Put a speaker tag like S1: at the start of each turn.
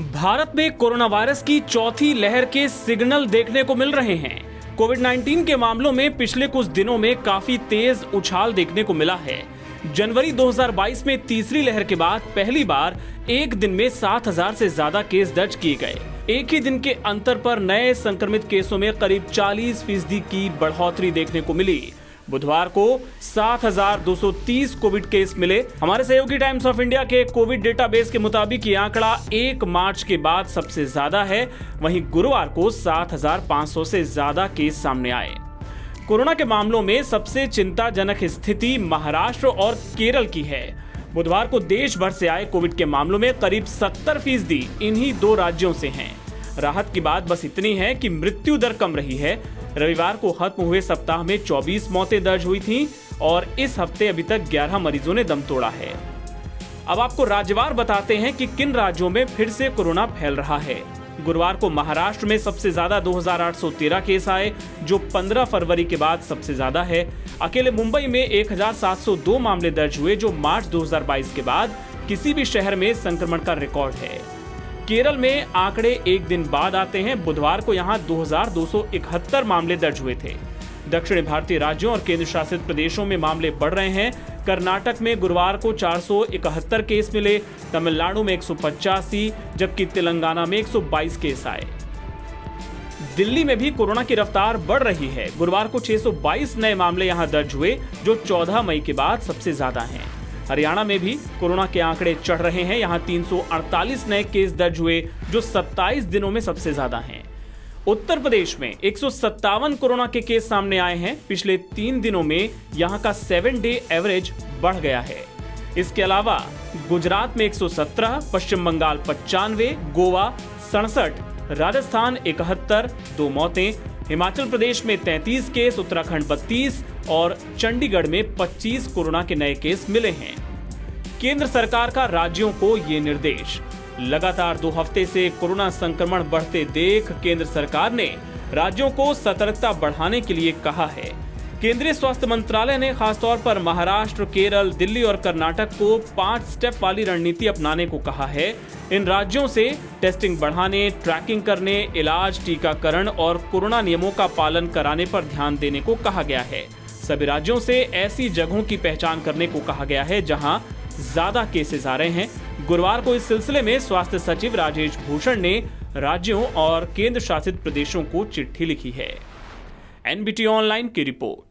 S1: भारत में corona virus की चौथी लहर के सिग्नल देखने को मिल रहे हैं। कोविड-19 के मामलों में पिछले कुछ दिनों में काफी तेज उछाल देखने को मिला है। जनवरी 2022 में तीसरी लहर के बाद पहली बार एक दिन में 7,000 से ज्यादा केस दर्ज किए गए। एक ही दिन के अंतर पर नए संक्रमित केसों में करीब 40% की बढ़ोतरी देखने को मिली। बुधवार को 7,230 कोविड केस मिले। हमारे सहयोगी टाइम्स ऑफ इंडिया के कोविड डेटाबेस के मुताबिक ये आंकड़ा 1 मार्च के बाद सबसे ज्यादा है। वहीं गुरुवार को 7,500 से ज्यादा केस सामने आए। कोरोना के मामलों में सबसे चिंताजनक स्थिति महाराष्ट्र और केरल की है। बुधवार को देश भर से आए कोविड के मामलों में करीब 70% इन्हीं दो राज्यों से हैं। राहत की बात बस इतनी है कि मृत्यु दर कम रही है। रविवार को खत्म हुए सप्ताह में 24 मौतें दर्ज हुई थीं और इस हफ्ते अभी तक 11 मरीजों ने दम तोड़ा है। अब आपको राज्यवार बताते हैं कि किन राज्यों में फिर से कोरोना फैल रहा है। गुरुवार को महाराष्ट्र में सबसे ज्यादा 2,813 केस आए, जो 15 फरवरी के बाद सबसे ज्यादा है। अकेले मुंबई में 1,702 मामले दर्ज हुए, जो मार्च 2022 के बाद किसी भी शहर में संक्रमण का रिकॉर्ड है। केरल में आंकड़े एक दिन बाद आते हैं। बुधवार को यहां 2,271 मामले दर्ज हुए थे। दक्षिण भारतीय राज्यों और केंद्र शासित प्रदेशों में मामले बढ़ रहे हैं। कर्नाटक में गुरुवार को 471 केस मिले, तमिलनाडु में 185, जबकि तेलंगाना में 122 केस आए। दिल्ली में भी कोरोना की रफ्तार बढ़ रही है। गुरुवार को 622 नए मामले यहां दर्ज हुए, जो 14 मई के बाद सबसे ज्यादा हैं। हरियाणा में भी कोरोना के आंकड़े चढ़ रहे हैं। यहां 348 नए केस दर्ज हुए, जो 27 दिनों में सबसे ज्यादा हैं। उत्तर प्रदेश में 157 कोरोना के केस सामने आए हैं। पिछले 3 दिनों में यहां का 7 डे एवरेज बढ़ गया है। इसके अलावा गुजरात में 117, पश्चिम बंगाल 95, गोवा 67, राजस्थान 71, 2 मौतें, हिमाचल प्रदेश में 33 केस, उत्तराखंड 32 और चंडीगढ़ में 25 कोरोना के नए केस मिले हैं। केंद्र सरकार का राज्यों को ये निर्देश। लगातार 2 हफ्ते से कोरोना संक्रमण बढ़ते देख केंद्र सरकार ने राज्यों को सतर्कता बढ़ाने के लिए कहा है। केंद्रीय स्वास्थ्य मंत्रालय ने खासतौर पर महाराष्ट्र, केरल, दिल्ली और कर्नाटक को 5 स्टेप वाली रणनीति अपनाने को कहा है। इन राज्यों से टेस्टिंग बढ़ाने, ट्रैकिंग करने, इलाज, टीकाकरण और कोरोना नियमों का पालन कराने पर ध्यान देने को कहा गया है। सभी राज्यों से ऐसी जगहों की पहचान करने को कहा गया है जहां ज्यादा केसेस आ रहे हैं। गुरुवार को इस सिलसिले में स्वास्थ्य सचिव राजेश भूषण ने राज्यों और केंद्र शासित प्रदेशों को चिट्ठी लिखी है। एनबीटी ऑनलाइन की रिपोर्ट।